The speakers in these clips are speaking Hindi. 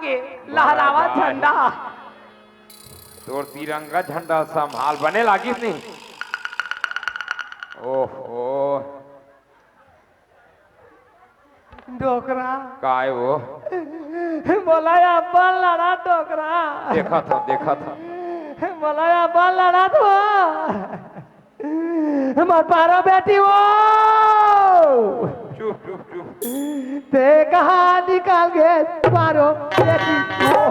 के लहरावा झंडा तोर तिरंगा झंडा संभाल बने लागी नहीं। ओहो डोकरा काय वो बोला अपन लड़ा डोकरा देखा था बोला अपन लड़ा तो मत पारो बेटी वो चुप चुप चुप ते कहाँ निकाल गए पारो बेटी वो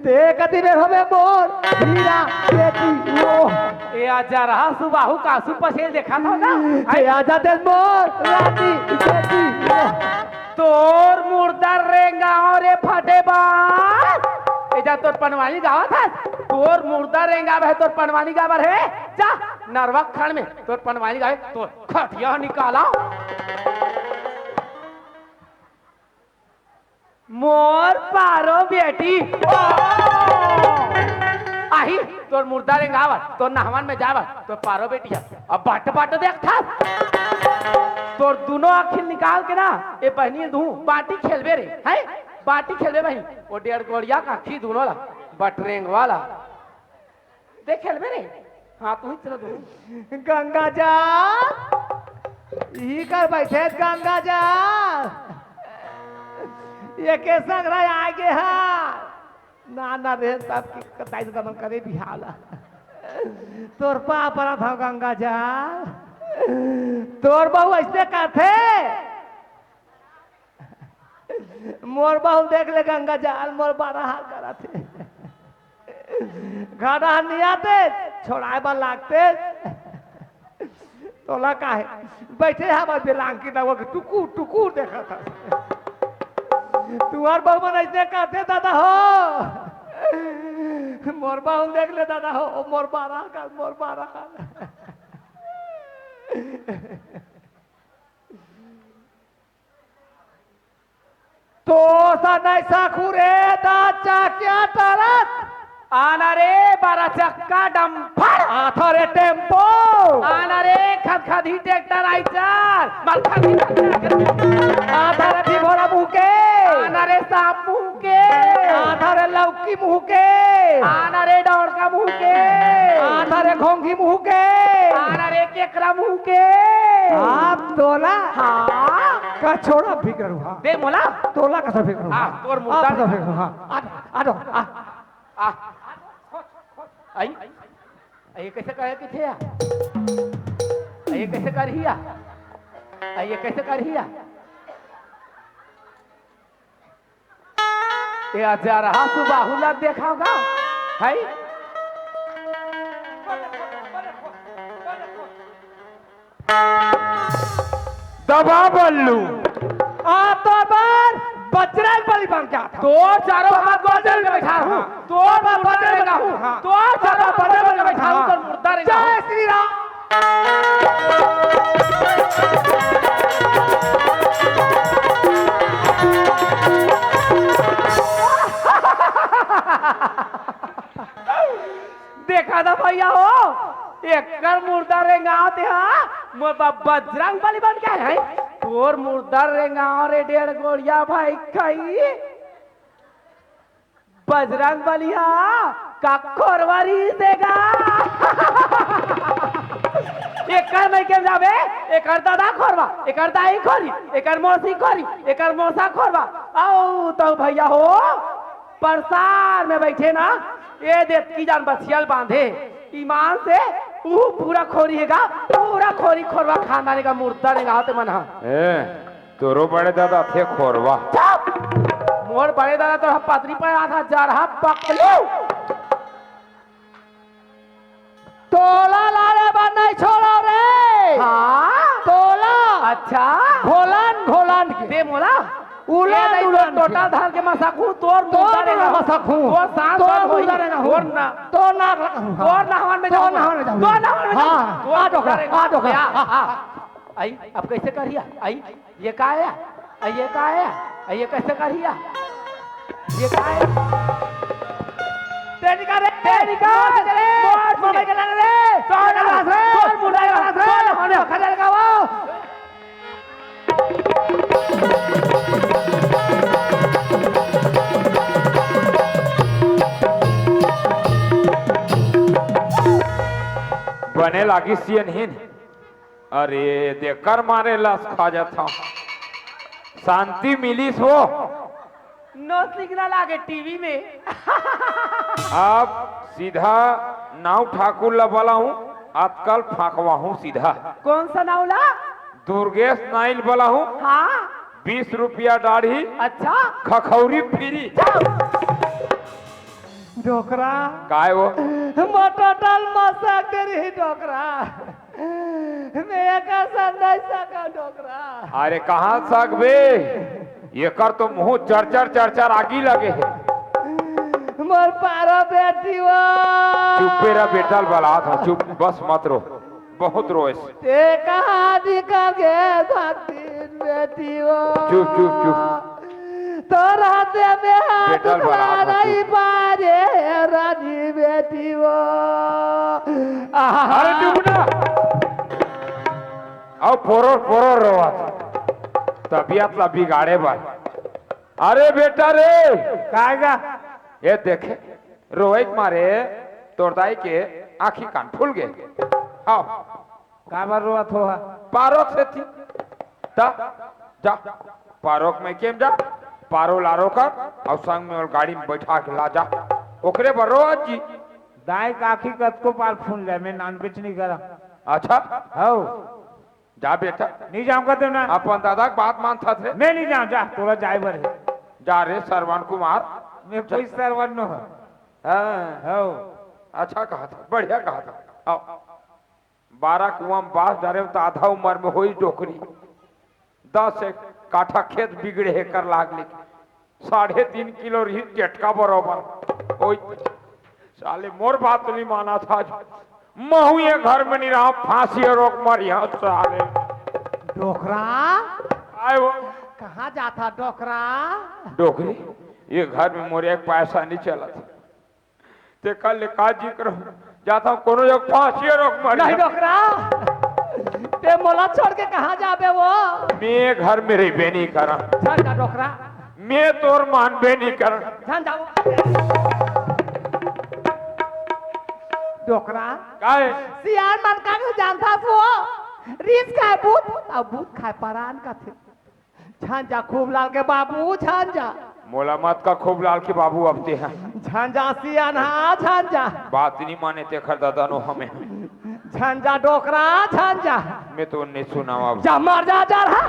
ते कति में हमें मोर हीरा बेटी वो ए आजा रहा सुबाहु कासु पसे देखा था ना ए आजा दे मोर रानी बेटी वो तोर मुर्दा रेंगा और ए फटे बात एजा तोर पनवानी गावा था तोर मुर्दा रेंगा है तोर पनवानी गावर है जा नरवा खण में तोर पनवानी गावे तोर खटिया निकाला मोर पारो बेटी आही तोर मुर्दा रेंगावर तोर नहवन में जावर तोर पारो बेटी है अब बाट देख था तोर दोनों आखिर निकाल के ना ए बहनी दू बाटी खेलबे रे है बाटी खेलबे भाई वो डेढ़ गोड़िया का आखी दोनों ला बटरेंग वाला देख खेलबे रे हाँ तू ही चलो दू गंगा जा ही कर बैठे गंगा जा ये के संग रहा आगे हा ना रे सब की कताई से दमन करे बिहाला तोर पा परा था गंगा जा तोर बहु ऐसे करते मोर बहु देख ले गंगा जाल मोर बारह हाल करा थे घाटा नहीं आते छोड़ाए बार लागते तोला का है बैठे हमारे बेलांकी ना वो टुकू टुकू देखा था तुम्हार बहु मन ऐसे करते दादा हो मोर बहु देख ले दादा हो मोर बारह हाल तो सा नहीं साखू रे दाचा क्या तरत आना रे 12 चक्का डंपर आथा रे टेम्पो आना रे खदखदी ट्रैक्टर आइचार मलखदी आधा रे भिभोरा मुके आना रे सांप मुके आधा रे लौकी मुके आना रे डौड़का मुके आधा रे घोंघी मुके आना रे केकरा मुके आप तोला हाँ का छोड़ा फिकर हुआ दे मोला तोला का सब फिकर हुआ तोर मुर्दा का फिकर हुआ आ दो आ आई ये कैसे करे कि थे ये कैसे करहिया ये कैसे करहिया ये आजा रहा सुबाहुला देखाओगा है दबा बल्लू आप तो बार बजरंग बली बन गया था तो चारों हाथ बजरंग में बैठा हूँ तो बजरंग में हूँ तो चारों बजरंग में बैठा हूँ तो मुर्दा रे जय श्री राम देखा था भैया हो एक मुर्दा रेंगा आते हाँ बजरंग बली बन गया है तोर मुर्दा रेंगा रे 1.5 गोड़िया भाई खाई बजरंग बलिया का खोरवारी देगा एकर में के जावे एकर दादा खोरवा एकर दाई खोरी एकर मौसी खोरी एकर मौसा खोरवा आओ तो भैया हो परसार में बैठे ना ये देख की जान बसियल बांधे ईमान से वो पूरा खोरी हैगा पूरा खोरी खोरवा खानदानी का मुर्दा ने गाते मन तोरो बड़े दादा थे खोरवा मोर बड़े दादा तो पतरी पर आधा जा रहा पकलू तोला लारे बन नहीं छोड़ो रे हाँ तोला अच्छा घोलन दे मोला उलन टोटा धार के मसाखू तोर मुर्दा रे मसाखू तोर सांस तोर मुर्दा रे तोर ना तोर नहवन में जाओ तोर नहवन में हां आ दो आई अब कैसे करिया आई ये का है ये का है ये कैसे करिया ये का है तेरिका मोर मोबाइल के लाने रे तोर मुर्दा रे होने खजल का वो बने लागी सियन हिन। अरे देखकर मारे लस खा जाता शांति मिली सो। नो सिग्नल आगे टीवी में। आप सीधा नाव ठाकुर ला बोला हूँ आजकल फाकवा हूँ सीधा। कौन सा नावला? दुर्गेश नाइल बोला हूँ। हाँ 20 रुपया दाढ़ी अच्छा खखौरी फ्री। डोकरा काय वो टोटल मसा करी डोकरा मैं का संदेश सका डोकरा। अरे कहाँ सकबे ये कर तो मुंह चरचर आगी लगे है। मोर पारो बेटी वो चुप रहा बेटा बला था चुप बस मत रो बहुत रोए ते कहाँ निकल गए भाती बेटी वो चुप चुप चुप तो राते में हाथ बेटा बला था नहीं पारे रानी बेटी वो। अरे चुप ना अब पोरो रोआ तबीयत ला बिगाड़े बार। अरे बेटा रे कागा ये देखे रोए मारे तोड़दाई के आंखी कान फूल गए। आओ काबर रोआ थोड़ा पारोक से थी ता जा पारोक में केम जा पारो लारो कर और संग में और गाड़ी में बैठा के ला जा ओकरे बरो जी दाई काखी कत को पार फूल जाए मैं नॉन वेज नहीं करा। अच्छा हो जा बेटा नहीं जाऊंगा तो ना अपन दादा की बात मानता थे। मैं नहीं जाऊँ जा तोरा ड्राइवर है। जा रे सरवन कुमार मैं कोई सरवन न हो। हाँ हो अच्छा कहा था बढ़िया कहा था। आओ 12 कुआं में बास डरे तो आधा उम्र में हुई डोकरी 10 एक काठा खेत बिगड़े है कर लागले 3.5 किलो रही चटका बरोबर ओई साले मोर बात नहीं माना था। महू ये घर में नहीं रहा फांसी रोक मर यहाँ साले डोकरा आए वो कहाँ जाता डोकरा? डोकरी ये घर में मोरे एक पैसा नहीं चला था ते कल का जिक्र जाता हूँ कोनो जग फांसी रोक मर नहीं डोकरा ते मोला छोड़ के कहाँ जाबे वो? मैं घर में रही नहीं करा चल जा डोकरा मैं तोर मानबे नहीं कर जान जाओ डोकरा काहे सियार मन का नहीं जानता वो रीस खाए भूत अब भूत खाए परान का थे। छान जा खूब लाल के बाबू छान जा मोला मत का खूब लाल के बाबू अपते हैं छान जा सियान हाँ छान जा बात नहीं माने ते खर दादा नो हमें छान जा डोकरा छान जा मैं तो नहीं सुना अब जा मर जा रहा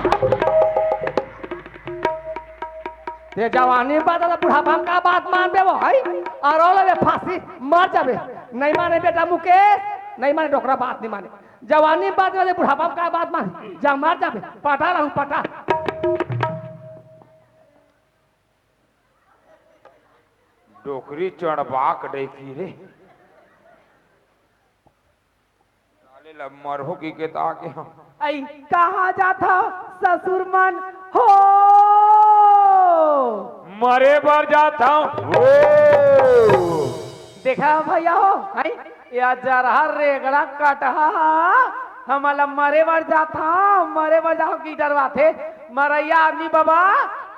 ते जवानी बदल बुढ़ापा का बात मान बे वो है और ओले फांसी मर जाबे नहीं माने बेटा मुकेश नहीं माने डोकरा बात नहीं माने जवानी बात वाले बुढ़ापा का बात मान जा मर जाबे पटा रहूं पटा डोकरी चढ़बाक देखी रे साले लब मरहो की के ताके हम आई कहाँ जाता ससुर मन हो मरे बर जाता हूँ देखा भैया हो आई या जरा रेगड़ा कटहा हमारा मरे बर जाता मरे बर जाओ की डरवा थे मरैया आदमी बाबा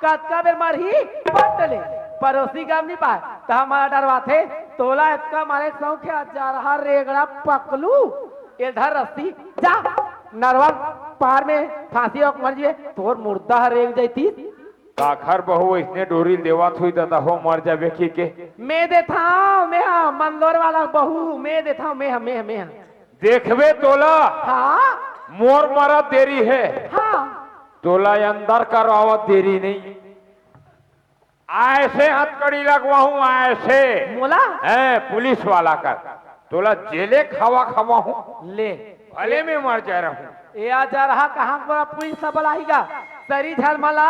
कतका बेर मरही पटले पड़ोसी का नहीं पाए तो हमारा डरवा थे तोला इसका मारे सौख्या जरा रेगड़ा पकलू इधर रस्सी जा नरवा पार में फांसी और मर जाए तोर मुर्दा रेग जाती काखर बहु इसने डोरी देवा थुई दादा हो मर जावे की के मैं देता हूँ मैं हाँ मंदोर वाला बहू मैं देता हूँ मैं देखबे तोला हाँ मोर मरा देरी है हाँ तोला अंदर करवावत देरी नहीं ऐसे हथकड़ी लगवाऊं ऐसे मोला है पुलिस वाला कर तोला जेले खावा हूँ ले भले में मर जा रहा हूँ या जा रहा कहाँ पर पुलिस सब आएगा सरी झलमला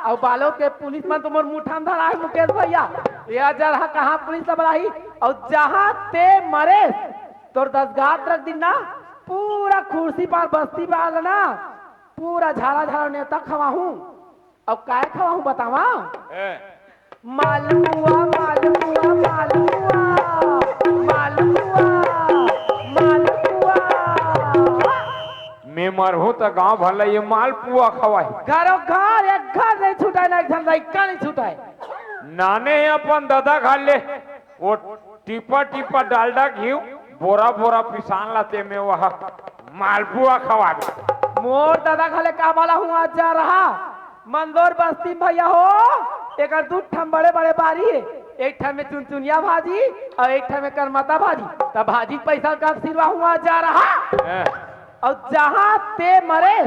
और बालों के पुलिस में तुम मुठा धरा है मुकेश भैया या जा रहा कहाँ पुलिस सब आई और जहाँ ते मरे तो 10 घाट रख दिन ना पूरा कुर्सी पर बस्ती पर ना पूरा झाड़ा नेता खवाहू अब काय खवाहू बतावा मालूम हुआ मैं मरहूं तो गांव भला ये माल पुआ खवाई घरों घर एक घर नहीं छूटा ना एक धन लड़का नहीं छूटा है नाने अपन दादा खा ले वो टिपा डालडा घी बोरा बोरा पिसान लाते में वह मालपुआ खवा दे। मोर दादा खाले का वाला हूँ आज जा रहा मंदोर बस्ती भैया हो एक दू ठम बड़े बड़े बारी है एक ठम में चुनचुनिया भाजी और एक ठम में करमता भाजी तब भाजी पैसा का सिरवा हूँ आज जा रहा और जहाँ ते मरे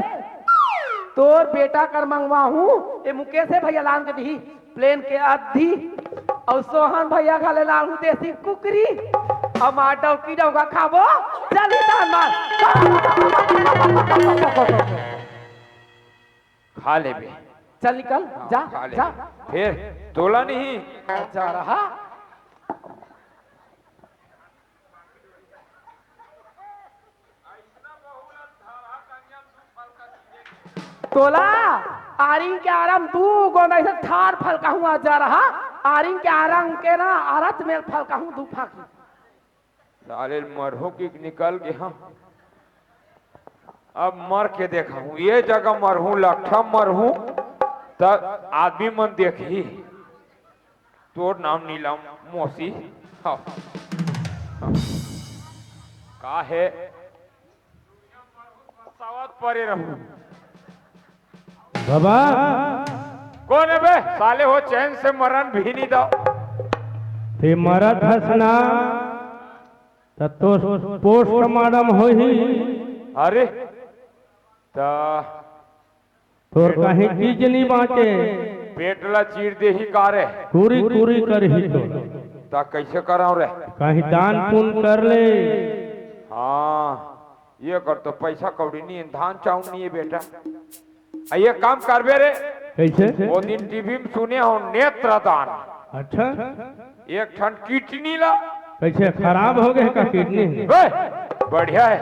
तोर बेटा कर मंगवा हूँ ये मुकेश है भैया लान के दी प्लेन के आधी और सोहन भैया खाले लान हूँ देसी कुकरी और मार डौकी डौका खाबो चल दान मार खा ले बे। चल निकल जा खा ले जा फिर तोला नहीं जा रहा तोला आरिंग के आराम तू गोंदा से थार फल का हूँ जा रहा आरिंग के आराम के ना आरत में फल का हूँ धूफा की साले मरहो की निकल गया अब मर के देखा हूँ ये जगह मरहूँ लट्ठा मरहूँ तब आदमी मन देखी तोर नाम नीलम मौसी हाँ। का है सावत परे रहूं बाबा कौन है बे साले हो चैन से मरण भी नहीं दो ते मरत हसना तो पोस्टमार्टम हो ही अरे ता तोर कहीं चीज नहीं बाँचे पेटला चीर दे ही कारे पूरी पूरी कर ही तो ता कैसे कराऊं रे कहीं दान पुण्य कर ले हाँ ये कर तो पैसा कौड़ी नहीं है धान चाउन नहीं है बेटा ये काम करबे रे कैसे वो दिन टीवी में सुने हो नेत्रदान अच्छा एक ठन किडनी ला कैसे खराब हो गए का किडनी बढ़िया है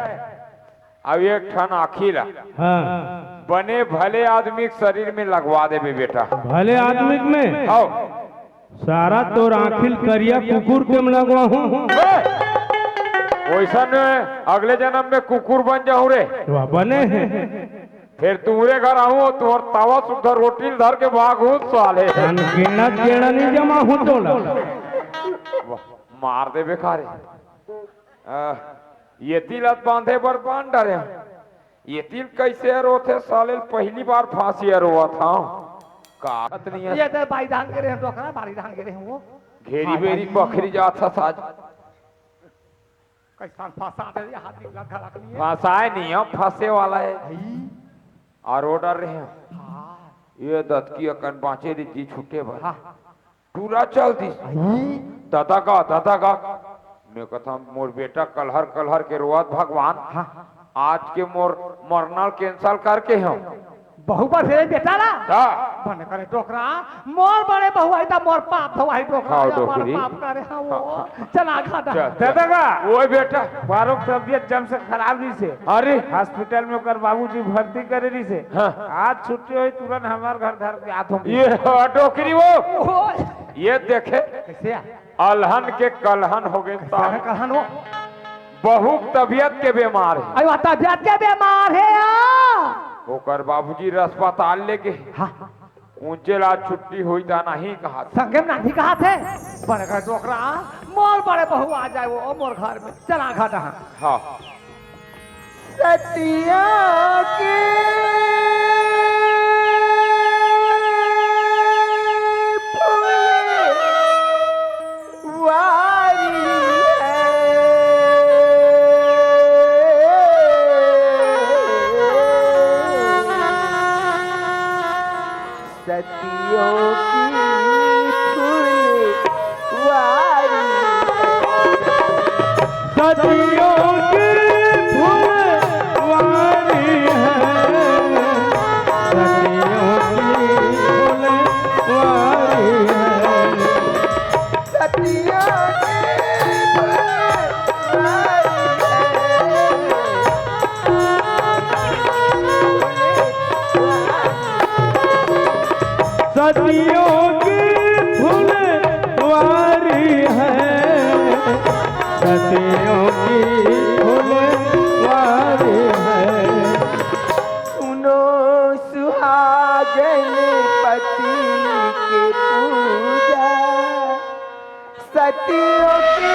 अब एक ठन आखी ला हाँ बने भले आदमी के शरीर में लगवा दे बेटा भले आदमी में आओ सारा तो आखिल करिया कुकुर के में लगवा हूँ वैसा अगले जन्म में कुकुर बन जाऊं रे बने हैं फिर तुम्हारे घर आऊं तुहर तवा सुधा रोटी धर के भाग हूँ साले केड़ा केड़ा नहीं जमा हूँ तो मार दे बेकारे ये तिलत बांधे बर बांध डरे ये तिल कैसे रोथे साले पहली बार फांसी रोआ था कागत नहीं है ये तो भाई धान के रहे तो करा भारी धान के रहे वो घेरी बेरी बकरी जाता साज कैसा फंसा दे हाथ निकला खड़ा कर लिए फंसाए नहीं हम फंसे वाला है और ऑर्डर रहे हैं ये दत की अकन बाँचे जी छूटे भर पूरा चल दी दादा का मैं कहता मोर बेटा कलहर कलहर के रोआत भगवान आज के मोर मरना कैंसल करके हम बहु पर से बेटा ना बन करे टोकरा मोर बड़े बहु आई ता मोर पाप भवाई टोकरा मोर पाप करे हां वो चला खाता दादा का वो बेटा बारो तबियत जम से खराब रही से अरे हॉस्पिटल में कर बाबूजी भर्ती करे रही से आज छुट्टी हुई तुरंत हमारे घर धर के हाथों ये टोकरी वो ये देखे कैसे अलहन के कलहन हो गए कलहन हो बहुत तबियत के बीमार है अरे तबियत के बीमार है ओकर बाबूजी अस्पताल लेके ऊंचे ला छुट्टी हुई था नहीं कहा संगे में नहीं कहा थे बड़े घर टोकरा मोर बड़े बहु आ जाए वो मोर घर में चला घाटा हाँ सतिया की सतियों की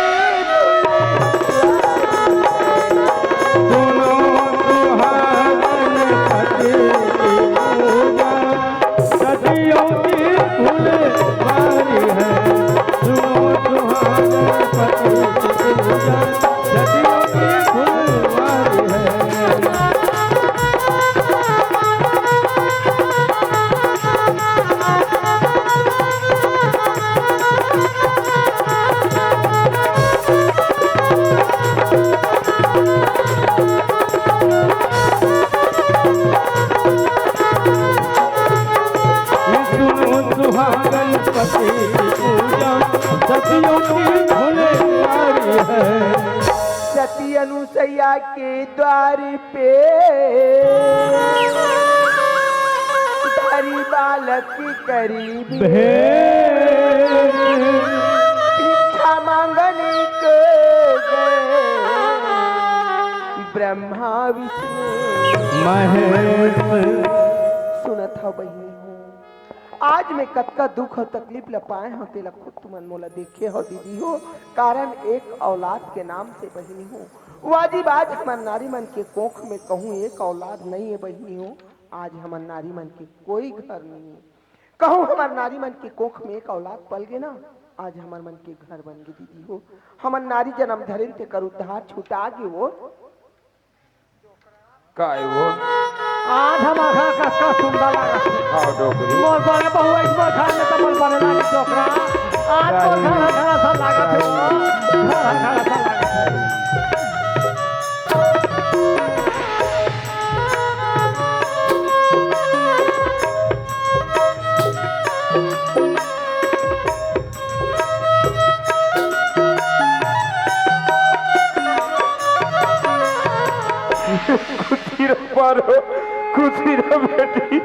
मैया के द्वार पे तारी बालक करीब भिक्षा मांगने को गए ब्रह्मा विष्णु सुनत हो बहिनी हो आज मैं कतका दुख और तकलीफ लपाए हो तेला खुद तुमन मोला देखे हो दीदी हो कारण एक औलाद के नाम से बहिनी हो वाजिब आज हमार नारी मन के कोख में कहूँ एक औलाद नहीं है बहिनी हो आज हमार नारी मन के कोई घर नहीं है कहूँ हमार नारी मन के कोख में एक औलाद पल गए ना आज हमार मन के घर बन गए दीदी हो हमार नारी जन्म धरिन ते कर उद्धार छुटा गए वो काय वो आज हम आखा का सुंदर लगा हाँ डोकरी मोर बने बहु इस मोर खाने तो मोर बने लगा डोकरा आज तो खाना खाना सब लगा थे खाना खाना सब लगा खुशी रो पारो खुशी रो बेटी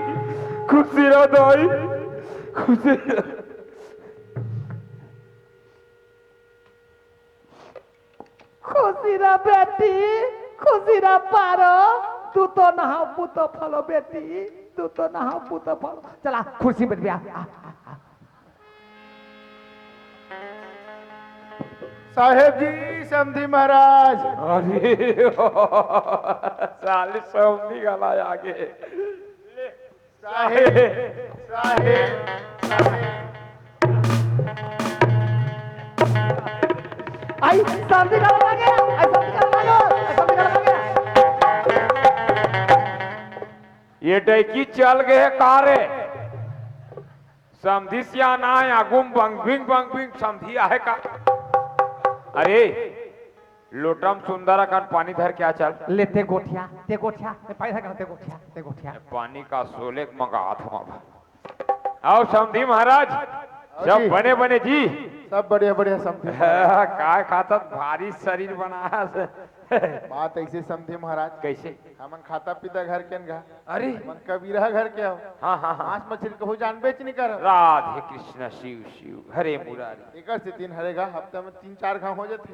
खुशी रो दाई खुशी खुशीरा बेटी खुशीरा पारो तू तो नहा पुतो फलो बेटी तू तो नहा पुतो फलो चला खुशी बैठ गया साहेब जी समधी महाराज अरे साली सौंधी गला आगे साहेब साहेब आई शांति का लगे आई शांति का लगे आई शांति का लगे ये डैकी चल गए कारे समधी सियाना है आगुम बंग बिंग समधी आहे का अरे लोटम सुंदरा का पानी धर क्या चल लेते गोठिया ते पैसा करते गोठिया ते गोठिया पानी का सोले मंगा था आओ समधी महाराज सब बने बने जी सब बढ़िया बढ़िया समधी काय खाता भारी शरीर बनाया से बात ऐसे समधी महाराज कैसे हमन खाता पीता घर के गा अरे मन कबीरा घर के हो हाँ हाँ हाँ मांस मछली कहू जान बेच नहीं कर राधे कृष्ण शिव शिव हरे मुरारी एक से तीन हरेगा हफ्ते में 3-4 घाव हो जाते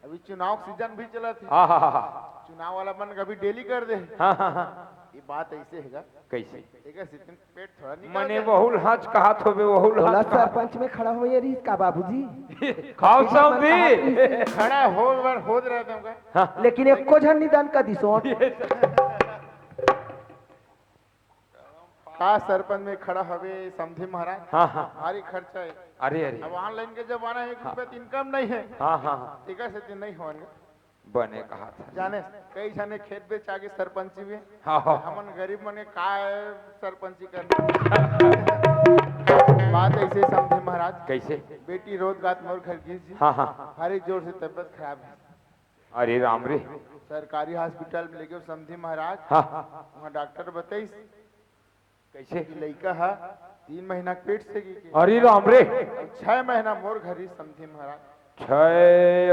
अभी चुनाव सीजन भी चला थी हाँ हाँ हाँ चुनाव वाला मन कभी डेली कर दे हाँ हाँ हाँ ये बात ऐसे हैगा कैसे एक से तीन पेट थोड़ा निकल मने जाए। बहुल हज कहा तो बे बहुल बोला हज कहा सरपंच में खड़ा हुए रीत का बाबूजी खाओ समधी खड़ा हो बार होद रहे थे हमका लेकिन एक को झन निदान का दिसो का सरपंच में खड़ा हवे समधी महाराज हाँ हाँ भारी खर्चा है अरे अरे अब ऑनलाइन के जमाना है 1 रुपया इनकम नहीं है हाँ हाँ हाँ एक से तीन नहीं होंगे बने कहा था जाने कई जाने खेत बेच आगे सरपंची भी हाँ हाँ हमन गरीब मने का सरपंची करना बात ऐसे समझे महाराज कैसे बेटी रोज गात मोर घर गिर जी हाँ हाँ भारी जोर से तबीयत खराब है अरे राम रे सरकारी हॉस्पिटल में लेके समझे महाराज हाँ वहाँ डॉक्टर बताई कैसे कि लड़का है 3 महीना पेट से की अरे राम रे 6 महीना मोर घरी समझे महाराज 6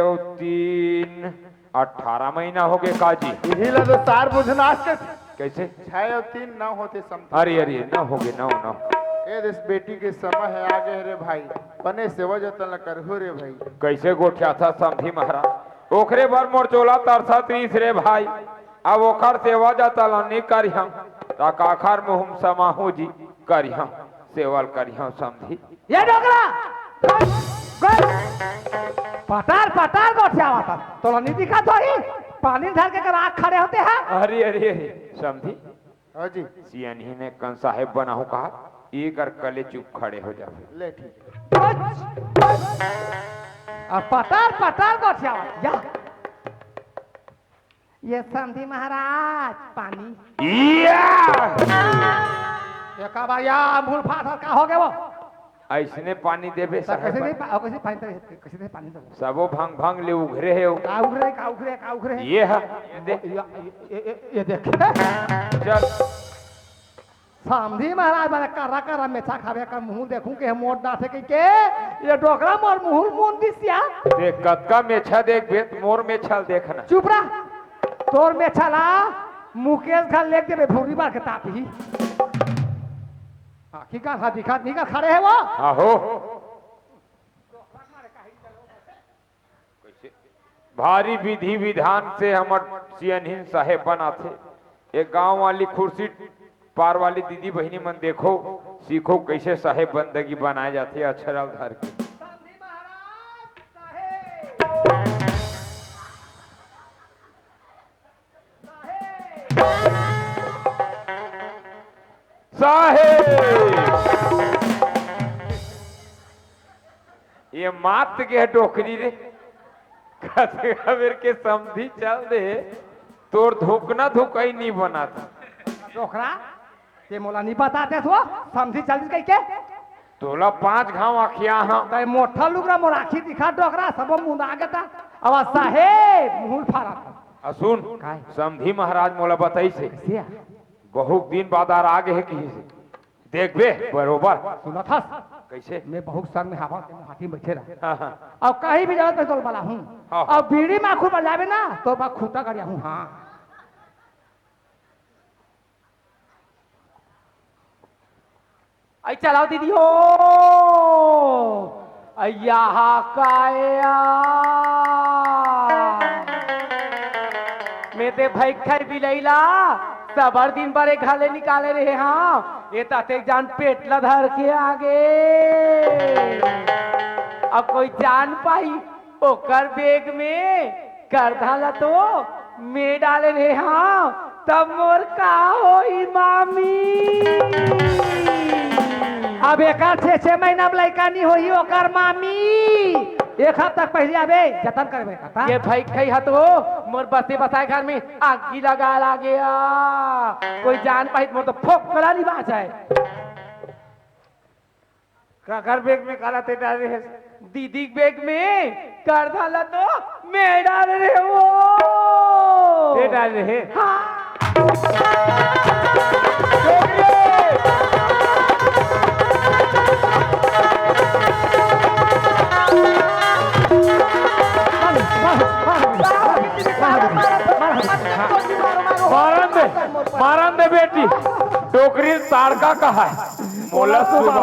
और 3 18 महीना हो गए काजी यही ला तो सार बुझनाश के कैसे 6 और 3 न होते समझे अरे अरे ना हो गए ना ए देश बेटी के समय है आगे रे भाई बने सेवा जतन करहु रे भाई कैसे गोठिया था समधी महाराज ओखरे भर मोर चोला तरसा 30 रे भाई अब ओखर सेवा जाता नहीं करिया ताकाखर में हम समाहू जी करिया सेवल करिया समधी ये डोकरा पटार पटार गोठिया वाता तो नहीं दिखा तो ही पानी ढाल के आँख खड़े होते हैं अरे अरे अरे समधी हाँ जी सियानी ने कन साहेब बनाऊ कहा एक और कले चुप खड़े हो जाओ ले ठीक है और पटार पटार गोठिया वाता या ये समधी महाराज पानी ये का भैया भूल फाट का हो गए वो ऐसने पानी देवे कैसे साहेब नहीं कैसे पानी कैसे नहीं पानी दो सबो भंग भंग ले उघरे है का उखरे ये है दे ये देख चल समधी महाराज मैंने करा मेछा खावे का मुंह देखूं के मोड़ डाटे के ये डोकरा मोर मुंह मुंह दिसिया देख कतका मेछा देख बेत मोर मेछल देखना चुप रहा तोर में छला मुकेश घर लेक देबे भूरी बार के तापी की का हां दिखा निकल खड़े है वो आहो कैसे भारी विधि विधान से हमर सियनहीन साहेब बना थे एक गांव वाली कुर्सी पार वाली दीदी बहनी मन देखो सीखो कैसे साहेब बंदगी बनाए जाते अक्षर उधार के साहेब ये मात के टोकरी रे कबीर के समझी चल दे तोर धोकना धोकई नहीं बना था डोकरा ते मोला नहीं बताते तो समझी चल कह के तोला 5 घाव आखिया हां ते मोठा लुगरा मोर आखी दिखा डोकरा सब मुंह आगता अब साहेब मुंह फारा सुन समधी महाराज मोला बताई से बहुत दिन बाद आगे है कहीं से देख बे बरोबर सुना था कैसे मैं बहुत संग में हवा के हाथी में बैठे रहा हाँ हाँ और कहीं भी जाओ तो तोल वाला हूं हाँ। और बीड़ी में आंखों बजावे ना तो बा खूंटा करिया हूं हां आई चलाओ दीदी हो अय्या काया मैं ते भाई खाई बिलैला सबर दिन बारे घाले निकाले रहे हाँ ये ताते जान पेटला धर के आगे अब कोई जान पाई ओकर बेग में कर धाला तो मैं डाले रहे हाँ तब मोर का होई मामी अब एक 6 महीना में लड़का नहीं होई ओकर मामी एक हफ्ता पहले आबे जतन करबे कथा ये भाई खई हतो मोर बसे बसाए घर में आगी लगा ला गया कोई जान पाई मोर तो फोक कला नहीं बात है का घर बैग में काला ते डाले है दीदी बैग में कर डाला तो मैं डाल रहे वो ये डाल रहे मारन दे बेटी टोकरी ताड़का कहा है मोला सुबह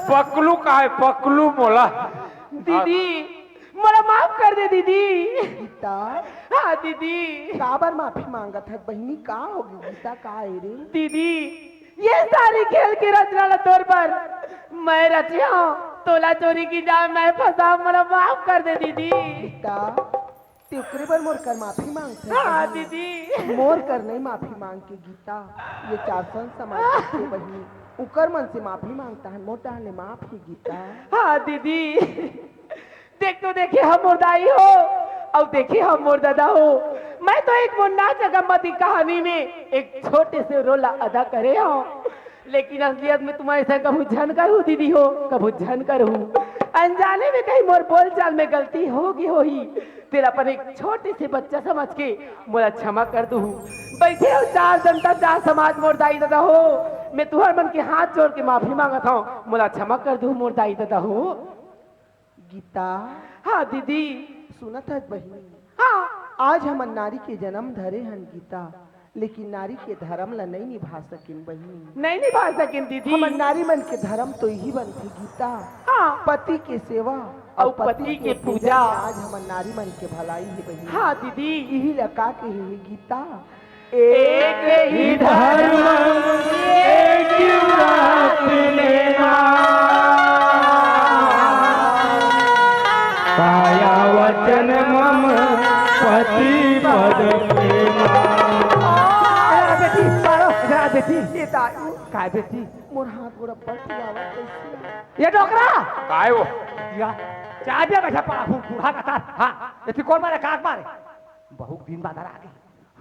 पकलू कहा है पकलू मोला दीदी मला माफ कर दे दीदी गीता हाँ दीदी काबर माफी मांगत है बहनी का होगी गीता का है रे दीदी ये सारी खेल की रचना तौर पर मैं रचिया तोला चोरी की जान मैं फंसा मला माफ कर दे दीदी गीता तेकरे पर मोर कर माफी मांगते हाँ दीदी मोर कर नहीं माफी मांग के गीता ये 400 समाज के बहनी उकर मन से माफी मांगता है मोटा ने माफ ही गीता हाँ दीदी देख तो देखिए हम मुर्दाई हो और देखिए हम मोर दादा हो मैं तो एक मुन्ना जगमती कहानी में एक छोटे से रोल अदा करे हो लेकिन असलियत में तुम्हारे से कभी झनकर हूँ दीदी हो कभी झनकर हूँ अनजाने में कहीं मोर बोल चाल में गलती होगी हो ही तेरा पर एक छोटे से बच्चा समझ के मोला क्षमा कर दू बैठे हो 4 जनता 4 समाज मोर दाई दादा हो मैं तुम्हारे मन के हाथ जोड़ के माफी मांगत हूँ मोला क्षमा कर दू मोर दाई दादा हो गीता हाँ दीदी सुनत है बहनी हाँ आज हम नारी के जन्म धरे हन गीता लेकिन नारी के धर्म ला नहीं निभा सकिन बहनी नहीं निभा सकिन दीदी हम नारी मन के धर्म तो यही बनती गीता हाँ पति के सेवा और पति के पूजा आज हम नारी मन के भलाई है बहनी हाँ दीदी यही लगा के है गीता एक ही धर्म एक ही व्रत लेना काया वचन मम पति पद प्रेमा बेटी मारो बेटी ये दारू काय बेटी मोर हाथ गोड़ा पट जावा कैसे ये डोकरा काय वो या चाबे बैठा पड़ा हूँ बूढ़ा का तार हाँ ये कौन मारे काक मारे बहुत दिन बाद आ गई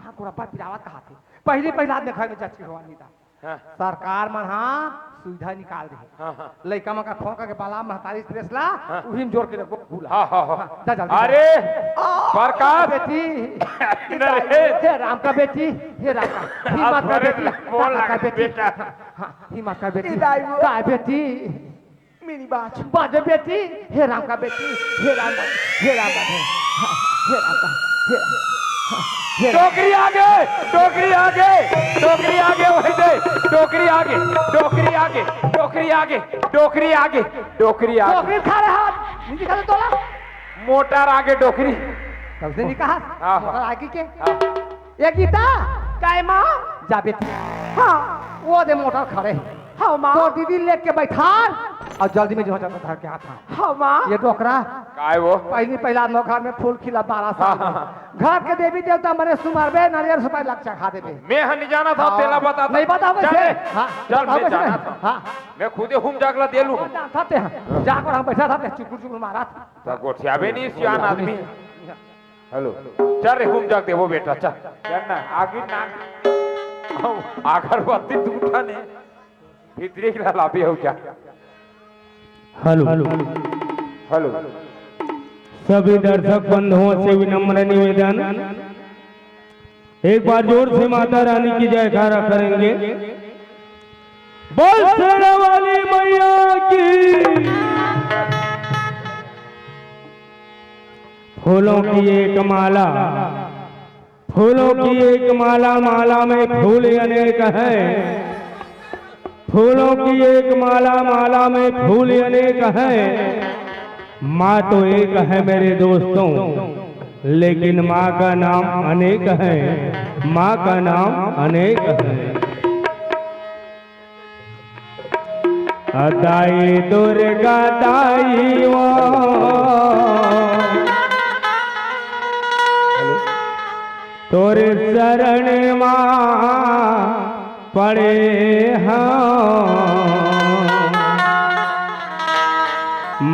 हाँ गोड़ा पर पिरावत कहा थे पहले आदमी खाए में जच्ची होवानी था हाँ सरकार मन हाँ सुविधा निकाल रही हाँ हाँ लड़का मन का फोका के बाला महतारी प्रेसला उही में जोड़ के रखो भूला हाँ हाँ हाँ जा जल्दी अरे प्रकाश बेटी नरेश हे राम का बेटी हे राम का हिम्मत का बेटी बोल का लगा बेटी बेटा हाँ हिम्मत का बेटी दाइयो। का बेटी मेरी बात बाजे बेटी हे राम का बेटी हे राम का हे राम का हे राम का हे टोकरी आगे, टोकरी आगे, टोकरी आगे, वहीं से टोकरी आगे, टोकरी आगे, टोकरी आगे, टोकरी आगे, टोकरी आगे, टोकरी खा रहे हाथ नीचे खा दे तोला मोटर आगे टोकरी। सबसे निकाह हाँ। और आगे के ये गीता काय माँ जा बेटी हाँ वो दे मोटर खड़े हाँ माँ तो दीदी लेके बैठा और जल्दी में जो जाता था क्या था हाँ माँ ये टोकरा काय वो पहला घर में फूल खिला 12 साल घर के देवी देवता मरे सुमार बे नारियल सुपारी लक्षा खा देबे मैं नहीं जाना था तेला बता नहीं बता वैसे हाँ चल मैं जाना था हाँ मैं खुदे हुम जागला दे लूं जाते हैं जाकर हम बैठा था चुकुर चुकुर मारा तो गोठिया भी नहीं सियान आदमी हेलो चल रे हुम जाग दे वो बेटा चल चल ना आगे ना आखिर बत्ती टूटा ने भीतरी के लाभी हो जा हेलो हेलो सभी दर्शक बंधुओं से विनम्र निवेदन, एक बार जोर से माता रानी की जयकारा करेंगे। बोल शेरा वाली मैया की। फूलों की एक माला, फूलों की एक माला, माला में फूल अनेक है। फूलों की एक माला, माला में फूल अनेक है। माँ तो एक है मेरे दोस्तों, लेकिन माँ का नाम अनेक है। माँ का नाम अनेक है। दाई दुर्गा दाई तोरे शरण माँ पड़े हाँ।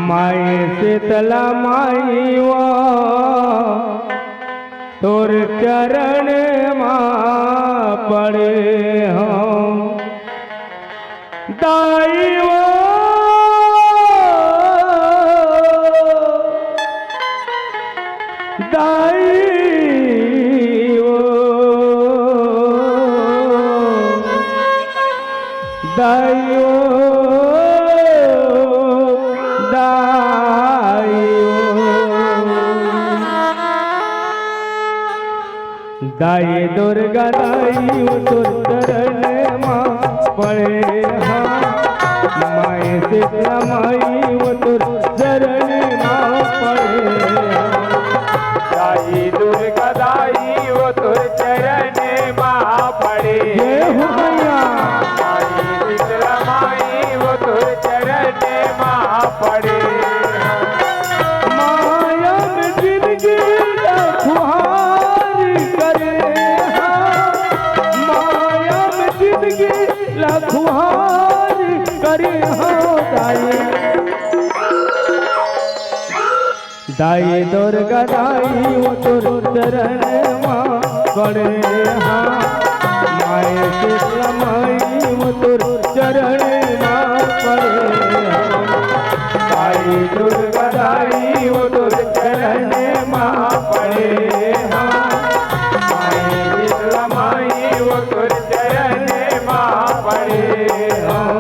माए शीतला माई वो तोर चरण माँ पड़े हाँ। दाई वो दाई दाइयो दाई दुर्गा दाइयो तोर चरण माँ पड़े हाँ। माए शीतला माई वो तोर चरण माँ पड़े हाँ। दाई दुर्गा दाई वो तोर चरण माँ पड़े जय हो मैया। पड़े माया में जिंदगी लखुहार करे हाँ। माया में जिंदगी लखुहार करे हाँ। दाई दुर्गा दाई वो तोर चरण माँ पड़े हाँ। माए शीतला माई वो तोर चरण माँ पड़े हाँ। दाई दुर्गा दाई वो तोर चरण माँ पड़े हाँ। माए शीतला माई वो तोर चरण माँ पड़े हाँ।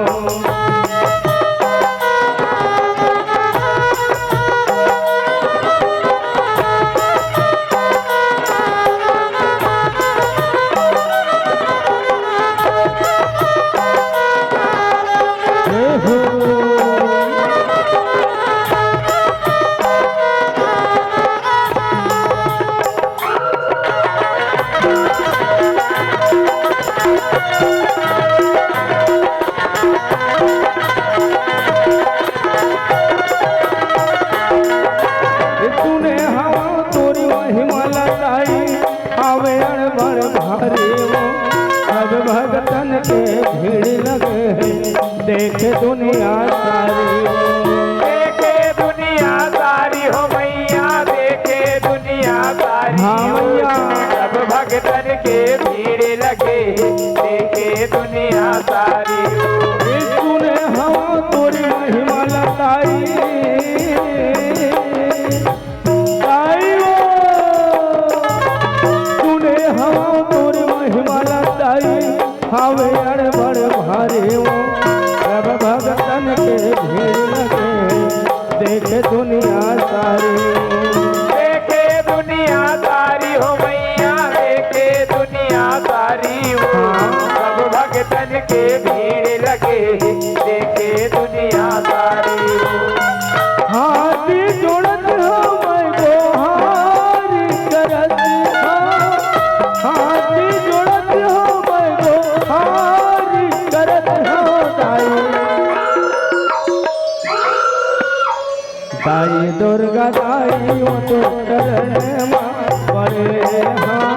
ताई दुर्गा दाई वो तो चरण माँ पड़े हाँ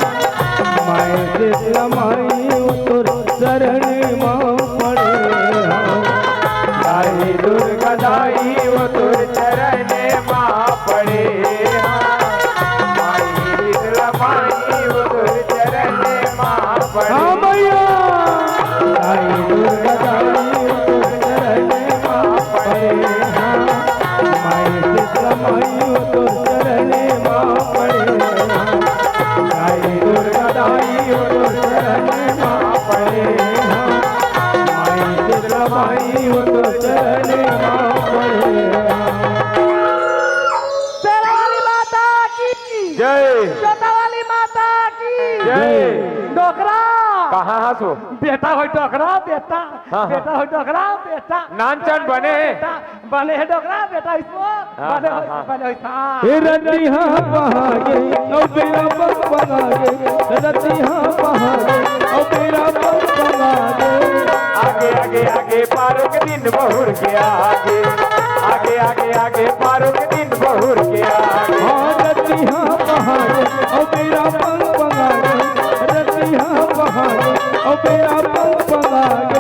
माए शीतला माई वो तो चरण माँ पड़े हाँ दाई दुर्गा दाई वो तो चरण माँ पड़े माई शीतला माई वो तो चरण माँ पड़े हाँ भैया ताई दुर्गा दाई वो तो चरण माँ पड़े हाँ माए शीतला माई वो तो चरण माँ पड़े हाँ ताई दुर्गा दाई वो तो चरण माँ पड़े हाँ माई शीतला माई वो तो चरण माँ पड़े हाँ शेरा वाली माता की जय जोता वाली माता की जय डोकरा कहाँ हंसो बेटा हो डोकरा बेटा हाँ। बेटा हो डोकरा बेटा नानचन बने बेटा बने है डोकरा बेटा इसको बने हो हाँ। बने हो हे रतिहा पहागे औ बेरा बग पगागे रतिहा पहागे औ बेरा बग पगागे आगे आगे आगे पारो के दिन बहुर के आगे आगे आगे आगे पारो के दिन बहुर के आगे हाँ रतिहा पहागे औ बेरा बग पगागे रतिहा पहागे औ बेरा बग पगागे